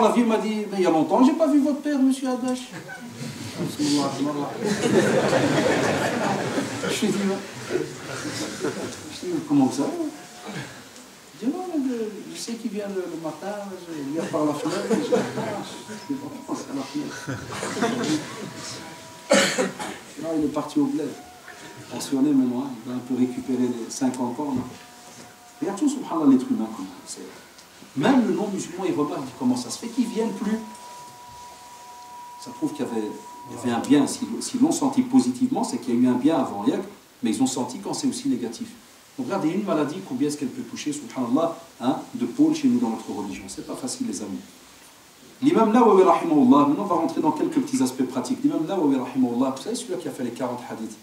La vie m'a dit, mais il y a longtemps, j'ai pas vu votre père, monsieur Adash. Je lui ai dit, comment ça? Je dis, non, je sais qu'il vient le matin, il vient par la fenêtre, je pense à la fenêtre. Là, il est parti au bled, pensionné maintenant, il va un peu récupérer les 50 ans. Il y a tout, subhanallah, l'être humain comme ça. Même le non-musulman, il remarque comment ça se fait qu'ils ne viennent plus. Ça prouve qu'il y avait un bien. S'ils l'ont senti positivement, c'est qu'il y a eu un bien avant, mais ils ont senti quand c'est aussi négatif. Donc regardez, une maladie, combien est-ce qu'elle peut toucher, subhanallah, de pôle chez nous dans notre religion. C'est pas facile, les amis. L'imam Nawawi, rahimahullah, maintenant on va rentrer dans quelques petits aspects pratiques. L'imam Nawawi, rahimahullah, vous savez celui-là qui a fait les 40 hadiths.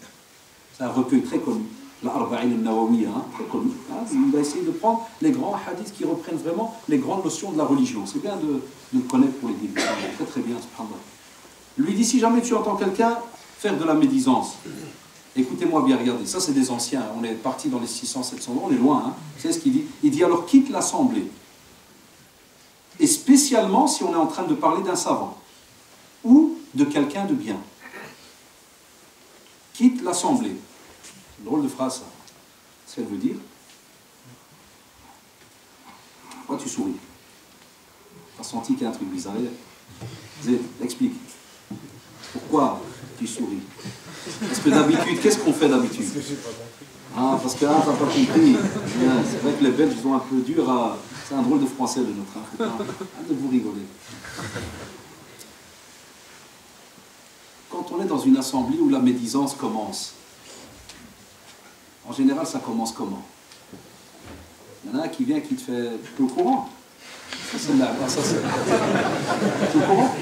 C'est un recueil très connu. L'Arba'in al-Nawawiyya, très connu. Il va essayer de prendre les grands hadiths qui reprennent vraiment les grandes notions de la religion. C'est bien de le connaître pour les débuts. Très très bien, subhanallah. Lui dit, si jamais tu entends quelqu'un faire de la médisance, écoutez-moi bien, regardez, ça c'est des anciens, on est parti dans les 600, 700 ans, on est loin, hein. Vous savez ce qu'il dit? Il dit alors quitte l'assemblée. Et spécialement si on est en train de parler d'un savant ou de quelqu'un de bien. Quitte l'assemblée. Drôle de phrase, ça. Ce qu'elle veut dire. Pourquoi tu souris? Tu as senti qu'il y a un truc bizarre. Zé, explique. Pourquoi tu souris? Parce que d'habitude, qu'est-ce qu'on fait d'habitude? Ah, parce que, t'as pas compris. C'est vrai que les Belges, ils sont un peu durs à... C'est un drôle de français, le nôtre. De vous rigoler. Quand on est dans une assemblée où la médisance commence, en général, ça commence comment? Il y en a un qui vient qui te fait... Tu es au courant? Ça, c'est là. Ça, c'est... Tu es au courant?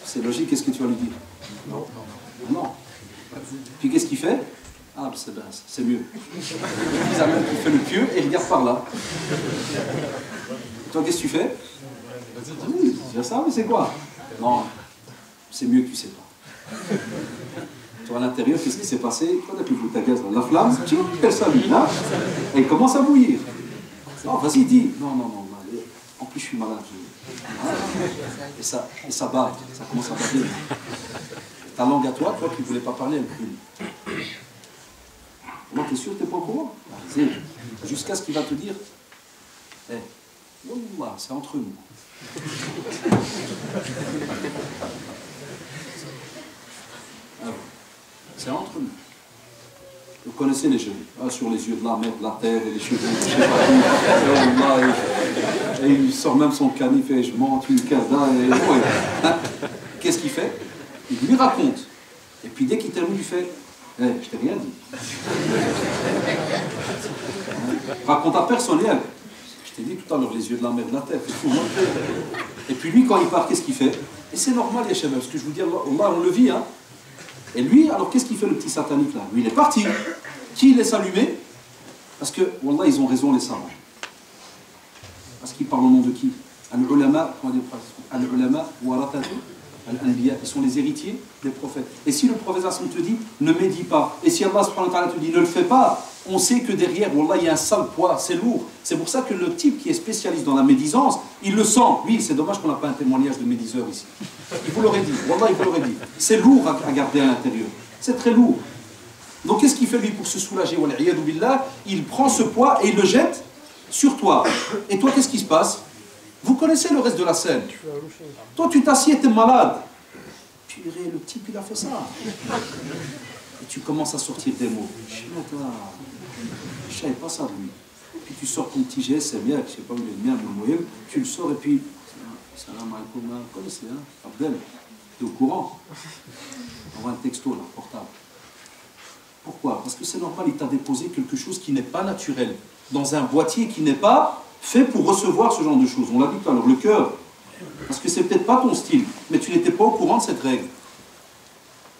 C'est logique, qu'est-ce que tu vas lui dire? Non. Non. Puis qu'est-ce qu'il fait? Ah, c'est mieux. Il fait le pieux et il regarde par là. Toi, qu'est-ce que tu fais? Oui, c'est ça, mais c'est quoi? Non, c'est mieux que tu ne sais pas. À l'intérieur, qu'est-ce qui s'est passé? La flamme, elle s'allume, hein? Et il commence à bouillir. Non, vas-y, dis. Non, en plus je suis malade. Et ça bat, ça commence à battre. Ta langue à toi qui ne voulais pas parler, elle brûle. Moi, t'es sûr que tu n'es pas au courant? Jusqu'à ce qu'il va te dire, Wallah, c'est entre nous. C'est entre nous. Vous connaissez les jeunes, sur les yeux de la mer, de la terre et les cheveux, je sais pas. Et il sort même son canif et je monte une casa. Qu'est-ce qu'il fait? Il lui raconte. Et puis dès qu'il termine, il fait je t'ai rien dit. Raconte à personnel. Je t'ai dit tout à l'heure, les yeux de la mer, de la terre. Et puis lui, quand il part, qu'est-ce qu'il fait? Et c'est normal, les chefs, parce que je vous dis, Allah, on le vit, hein. Et lui, alors qu'est-ce qu'il fait le petit satanique là? Lui, il est parti. Qui laisse allumer? Parce que, wallah, ils ont raison les savants. Parce qu'ils parlent au nom de qui? Al-ulama, al-ulama waratatu al-anbiya. Ils sont les héritiers des prophètes. Et si le prophète te dit, ne médis pas, et si Allah subhanahu wa ta'ala te dit, ne le fais pas, on sait que derrière, wallah, il y a un sale poids, c'est lourd. C'est pour ça que le type qui est spécialiste dans la médisance, il le sent. Lui, c'est dommage qu'on n'a pas un témoignage de médiseur ici. Il vous l'aurait dit, wallah, il vous l'aurait dit. C'est lourd à garder à l'intérieur. C'est très lourd. Donc qu'est-ce qu'il fait lui pour se soulager? Il prend ce poids et il le jette sur toi. Et toi, qu'est-ce qui se passe? Vous connaissez le reste de la scène. Toi, tu t'assieds, t'es malade. Purée, le type, il a fait ça. Et tu commences à sortir des mots. Je ne savais pas ça de lui. Puis tu sors ton petit geste, c'est bien, je ne sais pas où il est le mien, tu le sors et puis... Salam alaikum, vous connaissez, hein? Abdel, tu es au courant? On voit un texto là, portable. Pourquoi? Parce que c'est normal, il t'a déposé quelque chose qui n'est pas naturel, dans un boîtier qui n'est pas fait pour recevoir ce genre de choses. On l'a dit tout à l'heure, le cœur. Parce que c'est peut-être pas ton style, mais tu n'étais pas au courant de cette règle.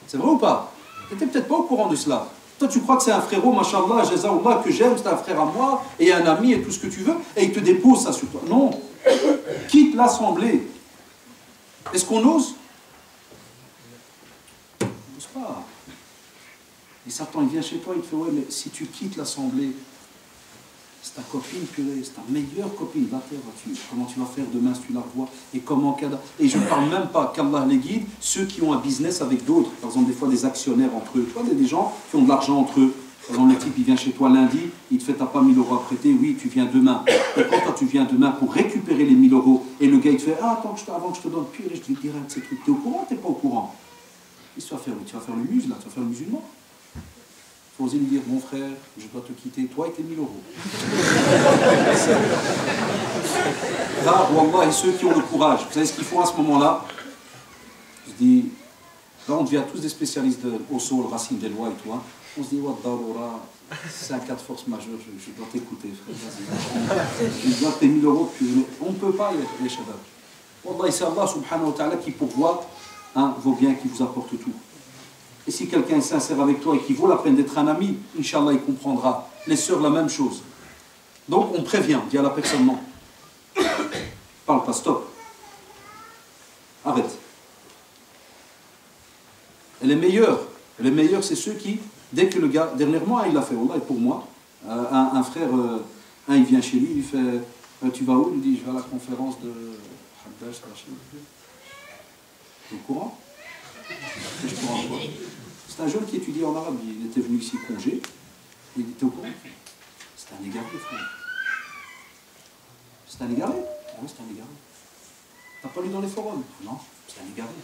C'est vrai ou pas? Tu n'étais peut-être pas au courant de cela. Toi, tu crois que c'est un frérot, mashallah, jazaoullah, que j'aime, c'est un frère à moi, et un ami, et tout ce que tu veux, et il te dépose ça sur toi. Non. Quitte l'assemblée. Est-ce qu'on ose? On n'ose pas. Et Satan, il vient chez toi, il te fait, ouais, mais si tu quittes l'assemblée, C'est ta copine, purée, c'est ta meilleure copine. Va faire, comment tu vas faire demain si tu la revois et comment et je ne parle même pas qu'Allah les guide, ceux qui ont un business avec d'autres. Par exemple, des fois des actionnaires entre eux. Tu vois, des gens qui ont de l'argent entre eux. Par exemple, le type, il vient chez toi lundi, il te fait, t'as pas 1000 euros à prêter, oui, tu viens demain. Et quand toi, tu viens demain pour récupérer les 1000 euros, et le gars, il te fait, ah, attends, avant que je te donne, purée, je te dirai de ces trucs. T'es au courant, t'es pas au courant? Qu'est-ce que tu vas faire le musulman, tu vas faire le musulman. Il faut oser lui dire, mon frère, je dois te quitter, toi et tes 1000 euros. Là, Wallah, et ceux qui ont le courage, vous savez ce qu'ils font à ce moment-là? Je dis, là, on devient tous des spécialistes au sol, racine des lois et tout. Hein. On se dit, c'est un cas de force majeure, je dois t'écouter, frère. Je dois tes 1000 euros, on ne peut pas les shabab. Wallah, c'est Allah subhanahu wa ta'ala qui pourvoit vos biens, qui vous apporte tout. Et si quelqu'un est sincère avec toi et qui vaut la peine d'être un ami, Inch'Allah, il comprendra. Les sœurs, la même chose. Donc, on prévient, on dit à la personne non. Parle pas, stop. Arrête. Et les meilleurs, c'est ceux qui, dès que le gars, dernièrement, il l'a fait, Wallah, et pour moi, un frère, il vient chez lui, il fait, tu vas où? Il dit, je vais à la conférence de Haddash, t'es au courant? C'est un jeune qui étudie en arabe, il était venu ici congé, il était au courant. C'est un égaré, frère. C'est un égaré? Oui, c'est un égaré. T'as pas lu dans les forums? Non, c'est un égaré.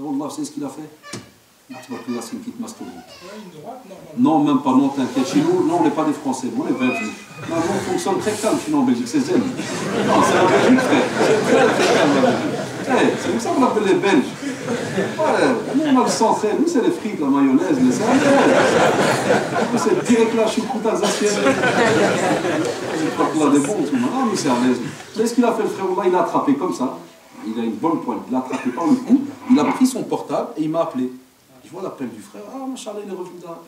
Wallah, c'est ce qu'il a fait. Là, c'est une petite mastourbe. Non, même pas, non, t'inquiète. Chez nous, non, on n'est pas des Français, on est Belges. Non, on fonctionne très calme chez nous en Belgique, c'est zen. Non, c'est la Belgique, frère. C'est très calme la Belgique. C'est comme ça qu'on appelle les Belges. Ouais, nous, on a le sang, nous, c'est les frites, la mayonnaise, les nous, c'est direct là, choucroute alsacienne. Je crois qu'il a des bons, tout le monde. Ah, nous, c'est à l'aise. Vous savez ce qu'il a fait, le frère? Il a attrapé comme ça. Il a une bonne pointe. Il l'a attrapé par le cou. Il a pris son portable et il m'a appelé. Je vois l'appel du frère. Ah, machallah, il est revenu là.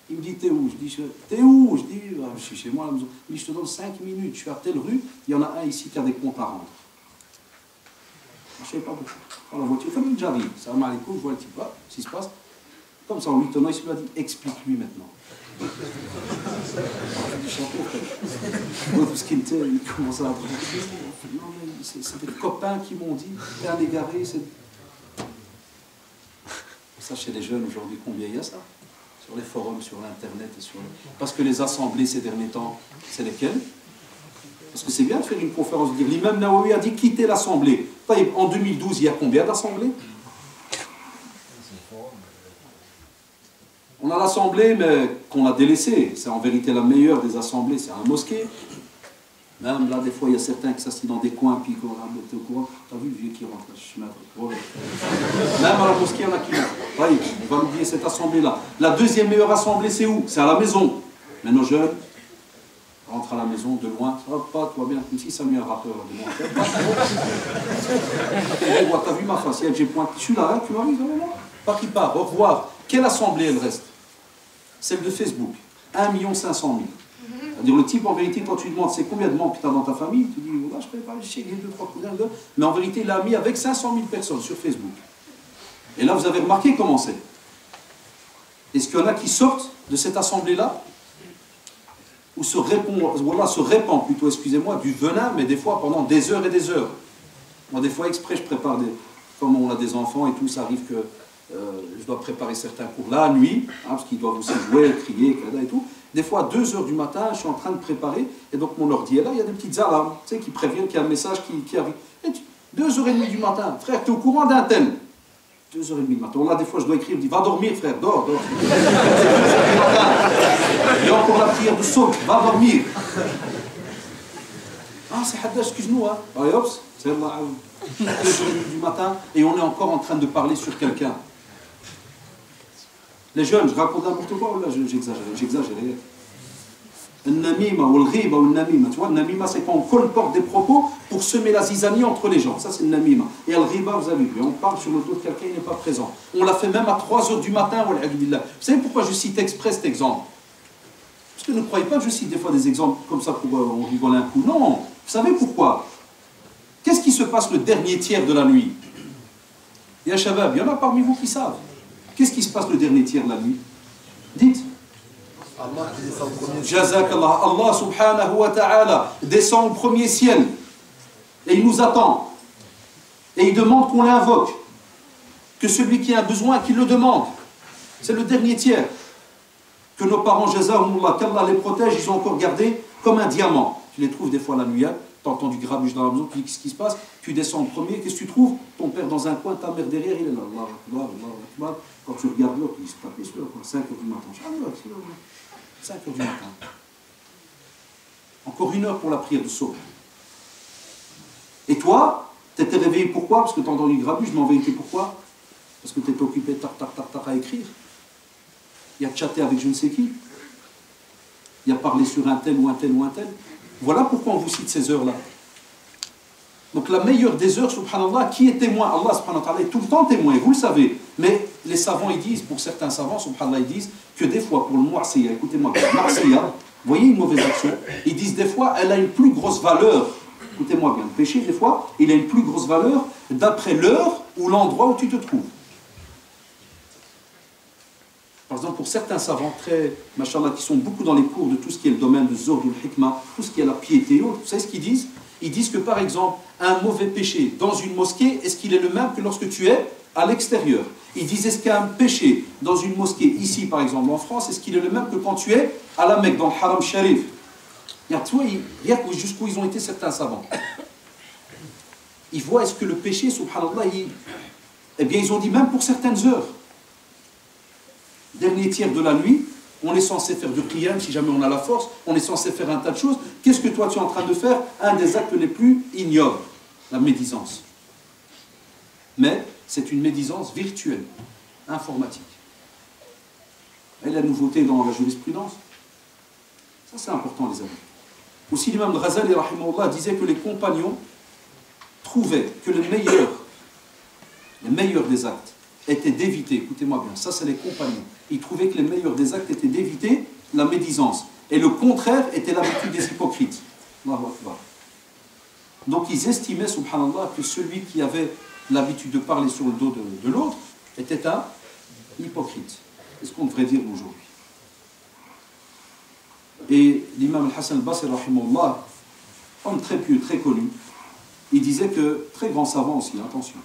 Il me dit, t'es où? Je dis, t'es où? Je dis, je suis chez moi à la maison. Il dit, je te donne 5 minutes. Je suis à telle rue. Il y en a un ici qui a des comptes à rendre. Je ne sais pas pourquoi. Dans la voiture, comme j'arrive. Salam alaikum, je vois le type là. Ce qui se passe. Comme ça, en lui tenant, il lui a dit, explique-lui maintenant. Du chapeau, frère. Tout ce qu'il était, il commençait à apprendre. Non, mais c'est des copains qui m'ont dit, t'es un égaré, c'est. Ça, chez les jeunes aujourd'hui, combien il y a ça? Sur les forums, sur l'internet et sur. Parce que les assemblées ces derniers temps, c'est lesquelles? Parce que c'est bien de faire une conférence, de dire l'imam Nawawi a dit quitter l'assemblée. En 2012, il y a combien d'assemblées? On a l'assemblée, mais qu'on a délaissée. C'est en vérité la meilleure des assemblées, c'est un mosquée. Même là, des fois, il y a certains qui s'assient dans des coins, puis qu'on a metté au courant. T'as vu le vieux qui rentre là, je suis maître. Même à la mosquée, il y en a qui rentrent. On va oublier cette assemblée-là. La deuxième meilleure assemblée, c'est où? C'est à la maison. Mais nos jeunes rentrent à la maison de loin. Hop, pas, toi bien, comme si ça lui a un rappeur de loin. T'as vu ma face? J'ai pointé. Je suis là, hein, tu m'as vu? Pas qui part. Au revoir. Quelle assemblée elle reste? Celle de Facebook. 1 500 000. C'est-à-dire le type, en vérité, quand tu lui demandes c'est combien de membres que tu as dans ta famille, tu dis, oh, je ne peux pas, j'ai 2-3 cousins, mais en vérité, il l'a mis avec 500 000 personnes sur Facebook. Et là, vous avez remarqué comment c'est. Est-ce qu'il y en a qui sortent de cette assemblée-là, ou se répand plutôt, excusez-moi, du venin, mais des fois pendant des heures et des heures. Moi, des fois, exprès, je prépare comme on a des enfants et tout, ça arrive que je dois préparer certains cours la nuit, parce qu'ils doivent aussi jouer, crier, et tout. Des fois, à 2 h du matin, je suis en train de préparer, et donc mon ordi est là, il y a des petites alarmes, tu sais, qui préviennent qu'il y a un message qui arrive. 2h30 du matin, frère, tu es au courant d'un tel? 2h30 du matin. Là, des fois, je dois écrire, je dis, va dormir, frère, dors. Il y a encore la prière de saute, va dormir. Ah, c'est Haddash, excuse-nous, hein. Allez, hop, c'est Allah. 2h30 du matin, et on est encore en train de parler sur quelqu'un. Les jeunes, je raconte n'importe quoi, ou là j'exagérais. Le namima ou le riba ou le namima. Tu vois, le namima, c'est quand on colporte des propos pour semer la zizanie entre les gens. Ça, c'est le namima. Et le riba, vous avez vu, on parle sur le dos de quelqu'un, il n'est pas présent. On l'a fait même à 3 h du matin. Vous savez pourquoi je cite exprès cet exemple? Parce que ne croyez pas que je cite des fois des exemples comme ça pour on rigole un coup. Non. Vous savez pourquoi? Qu'est-ce qui se passe le dernier tiers de la nuit? Il y a Shabab, il y en a parmi vous qui savent. Qu'est-ce qui se passe le dernier tiers de la nuit? Dites. Allah qui descend au premier ciel. Jazakallah. Allah subhanahu wa ta'ala descend au premier ciel et il nous attend. Et il demande qu'on l'invoque. Que celui qui a un besoin, qu'il le demande. C'est le dernier tiers. Que nos parents, Jazahumullah, qu'Allah les protège, ils ont encore gardé comme un diamant. Tu les trouves des fois la nuit, tu entends du grabuge dans la maison, tu dis qu'est-ce qui se passe, tu descends en premier, qu'est-ce que tu trouves? Ton père dans un coin, ta mère derrière, il est là. Allah Akbar, Allah Akbar. Quand tu regardes l'autre, il se tape les cheveux, 5 heures du matin. 5 heures du matin. Encore 1 heure pour la prière de saut. Et toi, tu étais réveillé pourquoi? Parce que tu as entendu du grabuge, mais en vérité pourquoi? Parce que tu étais occupé à écrire. Il y a chatté avec je ne sais qui. Il y a parlé sur un tel ou un tel ou un tel. Voilà pourquoi on vous cite ces heures-là. Donc la meilleure des heures, subhanallah, qui est témoin? Allah subhanahu wa ta'ala est tout le temps témoin, vous le savez. Mais les savants, ils disent, pour certains savants, subhanallah, ils disent que des fois, pour le mu'asiya, écoutez-moi, le mu'asiya, vous voyez une mauvaise action, ils disent des fois, elle a une plus grosse valeur. Écoutez-moi bien, le péché, des fois, il a une plus grosse valeur d'après l'heure ou l'endroit où tu te trouves. Par exemple, pour certains savants très, machallah, qui sont beaucoup dans les cours de tout ce qui est le domaine de Zuhd al-Hikmah, tout ce qui est la piété, vous savez ce qu'ils disent? Ils disent que, par exemple, un mauvais péché dans une mosquée, est-ce qu'il est le même que lorsque tu es à l'extérieur? Ils disent, est-ce qu'un péché dans une mosquée, ici, par exemple, en France, est-ce qu'il est le même que quand tu es à la Mecque, dans le Haram Sharif? Regarde jusqu'où ils ont été certains savants. Ils voient, est-ce que le péché, subhanallah, eh bien, ils ont dit, même pour certaines heures, dernier tiers de la nuit, on est censé faire du qiyam, si jamais on a la force, on est censé faire un tas de choses. Qu'est-ce que toi tu es en train de faire? Un des actes les plus ignobles, la médisance. Mais c'est une médisance virtuelle, informatique. Et la nouveauté dans la jurisprudence, ça c'est important les amis. Aussi l'imam al-Ghazali rahimahullah disait que les compagnons trouvaient que le meilleur des actes était d'éviter, écoutez-moi bien, ça c'est les compagnons, ils trouvaient que les meilleurs des actes étaient d'éviter la médisance, et le contraire était l'habitude des hypocrites. Donc ils estimaient, subhanallah, que celui qui avait l'habitude de parler sur le dos de l'autre était un hypocrite. C'est ce qu'on devrait dire aujourd'hui. Et l'imam al-Hassan al-Basri, rahimahullah, homme très pieux, très connu, il disait que, très grand savant aussi, attention,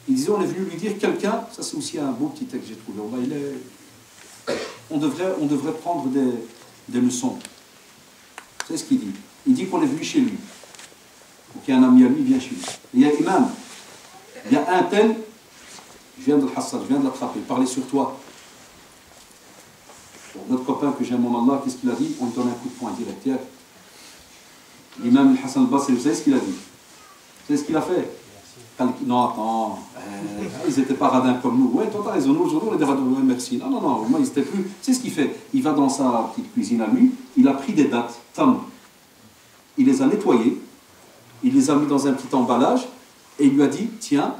il disait, on est venu lui dire quelqu'un, ça c'est aussi un beau petit texte que j'ai trouvé, on devrait prendre des leçons. C'est ce qu'il dit. Il dit qu'on est venu chez lui. Donc il y a un ami à lui, il vient chez lui. Et il y a imam, il y a un tel, je viens de l'attraper, parler sur toi. Bon, notre copain que j'aime en Allah, qu'est-ce qu'il a dit? On lui donne un coup de poing direct. L'imam Hassan al-Basri, vous savez ce qu'il a dit? Vous savez ce qu'il a fait? Non, attends, ils n'étaient pas radins comme nous. Ouais, toi, t'as raison, aujourd'hui, on est des radins, ouais, merci. Non, moi, ils n'étaient plus. C'est ce qu'il fait. Il va dans sa petite cuisine à lui, il a pris des dattes, il les a nettoyées, il les a mis dans un petit emballage, et il lui a dit, tiens,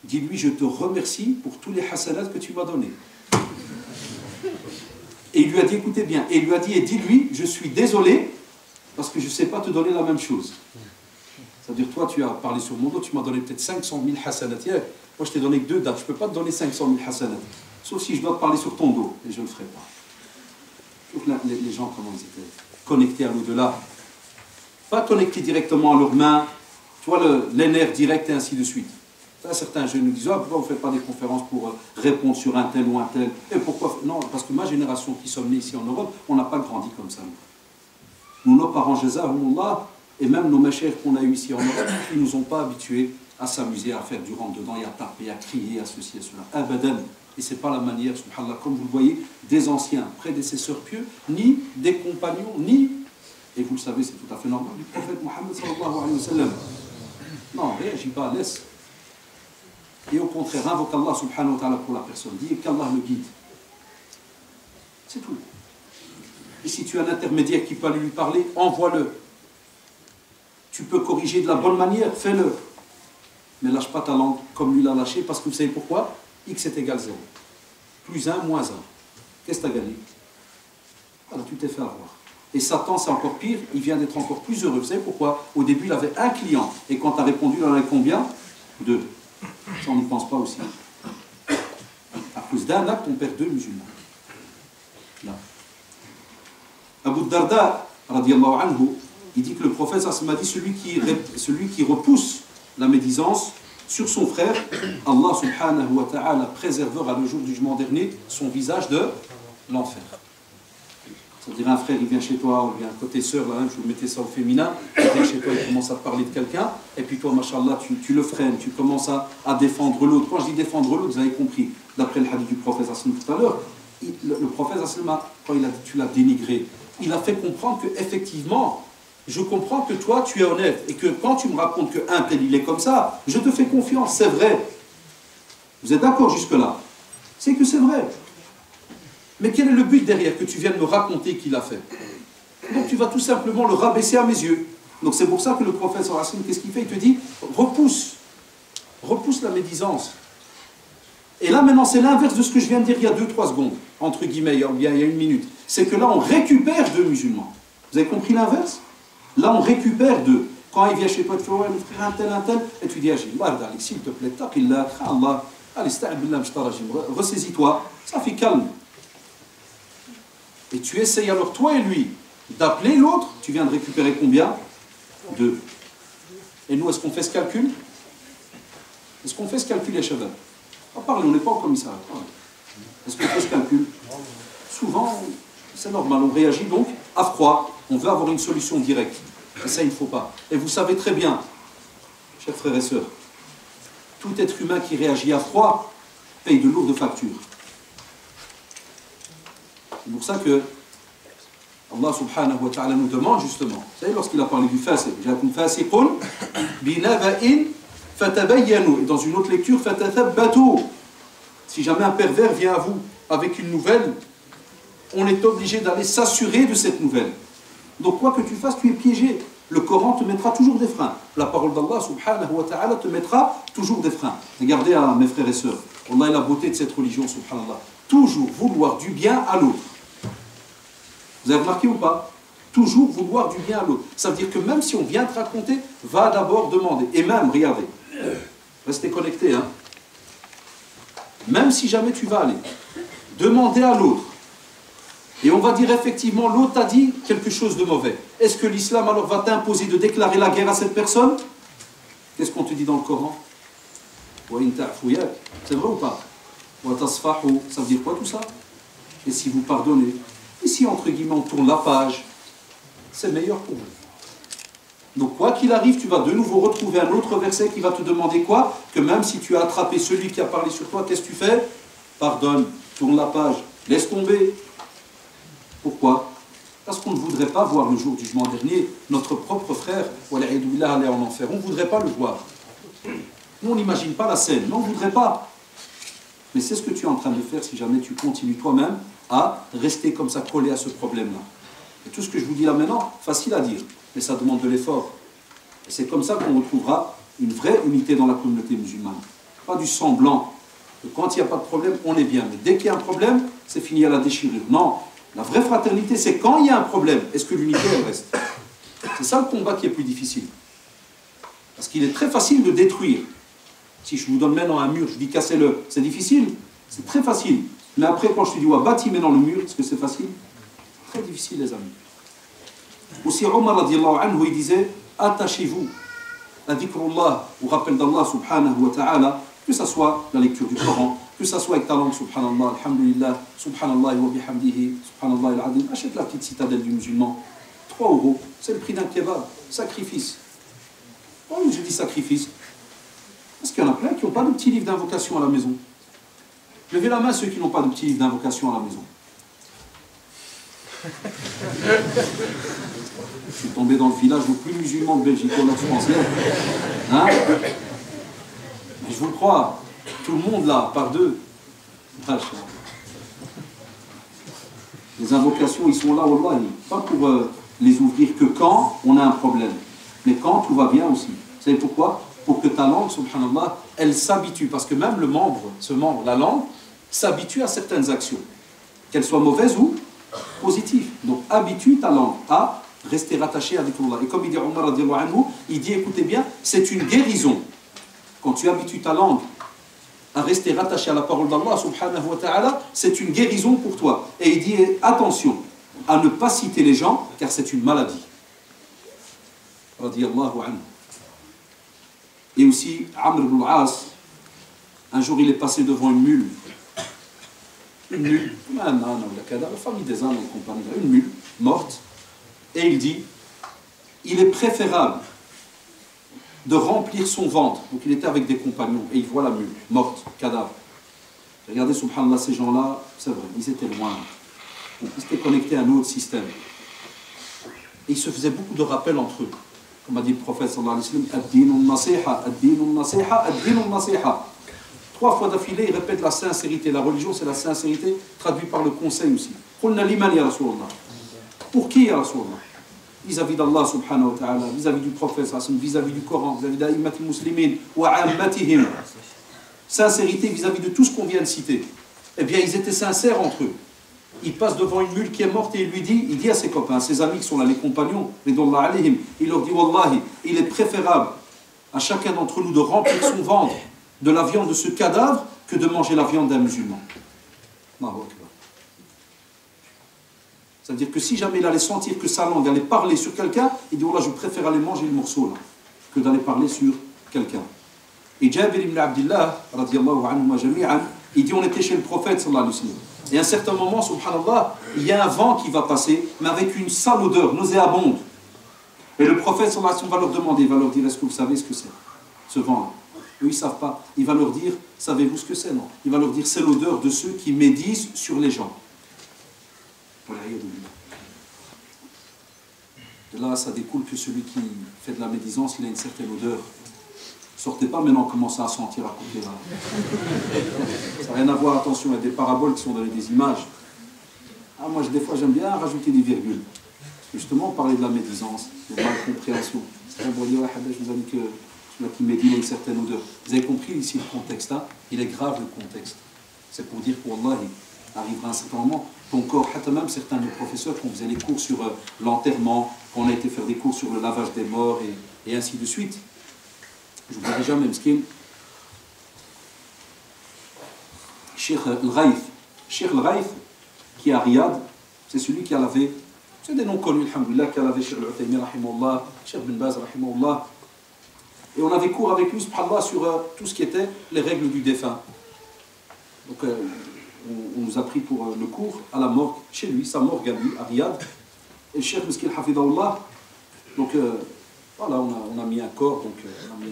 dis-lui, je te remercie pour tous les hasanats que tu m'as donnés. Et il lui a dit, écoutez bien, et il lui a dit, et dis-lui, je suis désolé, parce que je ne sais pas te donner la même chose. C'est-à-dire, toi, tu as parlé sur mon dos, tu m'as donné peut-être 500 000 hasanat. Moi, je t'ai donné que 2 dates. Je ne peux pas te donner 500 000 hasanat. Sauf si je dois te parler sur ton dos. Et je ne le ferai pas. Donc, là, les gens, comment ils étaient connectés à l'au-delà. Pas connectés directement à leurs mains. Tu vois, les nerfs directs et ainsi de suite. Là, certains jeunes nous disent, ah, pourquoi vous ne faites pas des conférences pour répondre sur un tel ou un tel? Et pourquoi? Non, parce que ma génération qui sommes nés ici en Europe, on n'a pas grandi comme ça. Nous, nos parents, Jazahumullah, et même nos machères qu'on a eu ici en Europe, ils ne nous ont pas habitués à s'amuser, à faire du rentre-dedans, et à taper, à crier, à ceci, à cela. Abadan. Et ce n'est pas la manière, subhanallah, comme vous le voyez, des anciens prédécesseurs pieux, ni des compagnons, ni, et vous le savez, c'est tout à fait normal, du prophète Mohammed sallallahu alayhi wa sallam. Non, réagis pas, laisse. Et au contraire, invoque Allah subhanahu wa ta'ala pour la personne. Dis qu'Allah le guide. C'est tout. Et si tu as un intermédiaire qui peut aller lui parler, envoie-le. Tu peux corriger de la bonne manière, fais-le. Mais lâche pas ta langue comme lui l'a lâché, parce que vous savez pourquoi? X est égal 0. Plus 1, moins 1. Qu'est-ce que tu as gagné? Voilà, tu t'es fait avoir. Et Satan, c'est encore pire, il vient d'être encore plus heureux. Vous savez pourquoi? Au début, il avait un client. Et quand tu as répondu, il en avait combien? 2. Ça, on n'y pense pas aussi. À cause d'un acte, on perd 2 musulmans. Là. Abu Darda, radiallahu anhu, il dit que le prophète m'a dit celui qui repousse la médisance sur son frère, Allah subhanahu wa ta'ala préservera le jour du jugement dernier son visage de l'enfer. C'est-à-dire un frère, il vient chez toi, ou bien côté sœur, là, je vous mettez ça au féminin, il vient chez toi, il commence à te parler de quelqu'un, et puis toi, mashallah, tu le freines, tu commences à défendre l'autre. Quand je dis défendre l'autre, vous avez compris, d'après le hadith du prophète tout à l'heure, le prophète, quand il a dit tu l'as dénigré, il a fait comprendre qu'effectivement, je comprends que toi, tu es honnête, et que quand tu me racontes qu'un tel, il est comme ça, je te fais confiance, c'est vrai. Vous êtes d'accord jusque-là? C'est que c'est vrai. Mais quel est le but derrière que tu viennes me raconter qu'il a fait? Donc tu vas tout simplement le rabaisser à mes yeux. Donc c'est pour ça que le prophète, qu'est-ce qu'il fait? Il te dit, repousse la médisance. Et là maintenant, c'est l'inverse de ce que je viens de dire il y a 2-3 secondes, entre guillemets, ou bien il y a 1 minute. C'est que là, on récupère 2 musulmans. Vous avez compris l'inverse? Là, on récupère 2. Quand il vient chez toi, tu fais, ouais, le frère, un tel, et tu dis, s'il te plaît, taqillah, Allah, allez, ressaisis-toi, ça fait calme. Et tu essayes alors, toi et lui, d'appeler l'autre, tu viens de récupérer combien? 2. Et nous, est-ce qu'on fait ce calcul? Est-ce qu'on fait ce calcul, les cheveux? À part, on n'est pas au commissariat. Est-ce qu'on fait ce calcul? Souvent, c'est normal, on réagit donc à froid. On veut avoir une solution directe. Et ça, il ne faut pas. Et vous savez très bien, chers frères et sœurs, tout être humain qui réagit à froid paye de lourdes factures. C'est pour ça que Allah subhanahu wa ta'ala nous demande justement, vous savez, lorsqu'il a parlé du fasiq, et dans une autre lecture, si jamais un pervers vient à vous avec une nouvelle, on est obligé d'aller s'assurer de cette nouvelle. Donc quoi que tu fasses, tu es piégé. Le Coran te mettra toujours des freins. La parole d'Allah subhanahu wa ta'ala te mettra toujours des freins. Regardez, hein, mes frères et sœurs, on a la beauté de cette religion, subhanallah. Toujours vouloir du bien à l'autre. Vous avez remarqué ou pas? Toujours vouloir du bien à l'autre. Ça veut dire que même si on vient te raconter, va d'abord demander. Et même, regardez, restez connectés, hein. Même si jamais tu vas aller demander à l'autre, et on va dire effectivement, l'autre a dit quelque chose de mauvais. Est-ce que l'islam alors va t'imposer de déclarer la guerre à cette personne? Qu'est-ce qu'on te dit dans le Coran? C'est vrai ou pas? Ça veut dire quoi tout ça? Et si vous pardonnez? Ici, entre guillemets, on tourne la page. C'est meilleur pour vous. Donc, quoi qu'il arrive, tu vas de nouveau retrouver un autre verset qui va te demander quoi? Que même si tu as attrapé celui qui a parlé sur toi, qu'est-ce que tu fais? Pardonne, tourne la page, laisse tomber. Pourquoi? Parce qu'on ne voudrait pas voir le jour du jugement dernier notre propre frère aller en enfer. On ne voudrait pas le voir. Nous, on n'imagine pas la scène. Non, on ne voudrait pas. Mais c'est ce que tu es en train de faire si jamais tu continues toi-même à rester comme ça collé à ce problème-là. Et tout ce que je vous dis là maintenant, facile à dire, mais ça demande de l'effort. Et c'est comme ça qu'on retrouvera une vraie unité dans la communauté musulmane. Pas du semblant. Quand il n'y a pas de problème, on est bien. Mais dès qu'il y a un problème, c'est fini à la déchirure. Non. La vraie fraternité, c'est quand il y a un problème, est-ce que l'unité elle reste? C'est ça le combat qui est plus difficile. Parce qu'il est très facile de détruire. Si je vous donne maintenant un mur, je dis cassez-le, c'est difficile? C'est très facile. Mais après, quand je te dis ouais, bâtis maintenant le mur, est-ce que c'est facile? Très difficile, les amis. Aussi, Omar radiallahu anhu, il disait attachez-vous à dhikrullah, au rappel d'Allah subhanahu wa ta'ala, que ce soit la lecture du Coran, que ça soit avec ta langue, subhanallah, alhamdulillah, subhanallah wa bihamdihi, subhanallah al-adim. Achète la petite citadelle du musulman, 3 €, c'est le prix d'un kebab, sacrifice. Oh, je dis sacrifice, parce qu'il y en a plein qui n'ont pas de petit livre d'invocation à la maison. Levez la main ceux qui n'ont pas de petit livre d'invocation à la maison. Je suis tombé dans le village le plus musulman de Belgique, au nord français. Hein? Mais je vous le crois. Tout le monde là, par 2. Les invocations, ils sont là, wallah, pas pour les ouvrir que quand on a un problème, mais quand tout va bien aussi. Vous savez pourquoi? Pour que ta langue, subhanallah, elle s'habitue. Parce que même ce membre, la langue, s'habitue à certaines actions, qu'elles soient mauvaises ou positives. Donc habitue ta langue à rester rattachée avec Allah. Et comme il dit Omar radiallahu anhu, il dit, écoutez bien, c'est une guérison. Quand tu habitues ta langue à rester rattaché à la parole d'Allah subhanahu wa ta'ala, c'est une guérison pour toi. Et il dit, attention, à ne pas citer les gens, car c'est une maladie. Radiyallahu anhu. Et aussi, Amr ibn al-As, un jour il est passé devant une mule. Une mule, la famille des ânes et compagnie, une mule morte, et il dit, il est préférable de remplir son ventre. Donc il était avec des compagnons, et il voit la mule, morte, cadavre. Regardez, subhanallah, ces gens-là, c'est vrai, ils étaient loin. Ils étaient connectés à un autre système. Et ils se faisaient beaucoup de rappels entre eux. Comme a dit le prophète sallallahu alayhi wa sallam, ad-dinu nasiha, ad-dinu nasiha, ad-dinu nasiha. 3 fois d'affilée, il répète la sincérité. La religion, c'est la sincérité, traduit par le conseil aussi. Qulna liman ya Rasulallah. Pour qui ya Rasulallah? Vis-à-vis d'Allah subhanahu wa ta'ala, vis-à-vis du prophète, vis-à-vis du Coran, vis-à-vis d'a'immatil muslimin, wa ammatihim. Sincérité vis-à-vis de tout ce qu'on vient de citer. Eh bien, ils étaient sincères entre eux. Il passe devant une mule qui est morte et il lui dit, il dit à ses copains, à ses amis qui sont là, les compagnons, il leur dit, Wallahi, il est préférable à chacun d'entre nous de remplir son ventre de la viande de ce cadavre que de manger la viande d'un musulman. Ça veut dire que si jamais il allait sentir que sa langue allait parler sur quelqu'un, il dit, voilà, je préfère aller manger le morceau là, que d'aller parler sur quelqu'un. Et Jabir ibn Abdullah, radiyallahu anhu jami'an, il dit, on était chez le prophète sallallahu alayhi wa sallam. Et à un certain moment, subhanallah, il y a un vent qui va passer, mais avec une sale odeur, nauséabonde. Et le prophète sallallahu alayhi wa sallam va leur demander, il va leur dire, est-ce que vous savez ce que c'est, ce vent-là? Eux, ils ne savent pas. Il va leur dire, savez-vous ce que c'est? Non. Il va leur dire, c'est l'odeur de ceux qui médisent sur les gens. De là, ça découle que celui qui fait de la médisance, il a une certaine odeur. Sortez pas maintenant, commencez à sentir à côté là. Ça n'a rien à voir, attention, il y a des paraboles qui sont dans des images. Ah, moi, des fois, j'aime bien rajouter des virgules. Justement, parler de la médisance, de malcompréhension. C'est vrai, je vous ai dit que celui qui médit a une certaine odeur. Vous avez compris ici le contexte, hein? Il est grave le contexte. C'est pour dire qu'Allah, il arrivera à un certain moment, ton corps, même certains de nos professeurs, quand on faisait les cours sur l'enterrement, quand on a été faire des cours sur le lavage des morts et ainsi de suite. Je vous dirai jamais, Mskin. Cheikh Al-Ghaïth, qui est à Riyad, c'est celui qui a lavé, c'est des noms connus, alhamdoulilah, qui a lavé Cheikh Al-Uthaymi, rahimahullah, Cheikh bin Baz, rahimahullah. Et on avait cours avec lui, subhanallah, sur tout ce qui était les règles du défunt. Donc, on nous a pris pour le cours à la morgue, chez lui, sa morgue à lui, à Riyad. Et le Cheikh Miskin Hafidahullah, donc voilà, on a mis un corps, donc on a mis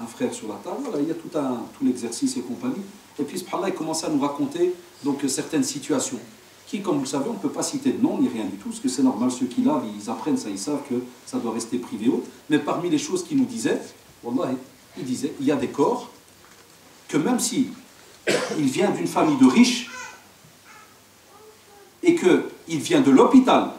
un frère sur la table, voilà, il y a tout l'exercice et compagnie. Et puis, subhanallah, il commençait à nous raconter donc, certaines situations qui, comme vous le savez, on ne peut pas citer de nom ni rien du tout, parce que c'est normal, ceux qui lavent, ils apprennent ça, ils savent que ça doit rester privé haut. Mais parmi les choses qu'il nous disait, wallah, il disait, il y a des corps que même si il vient d'une famille de riches et qu'il vient de l'hôpital,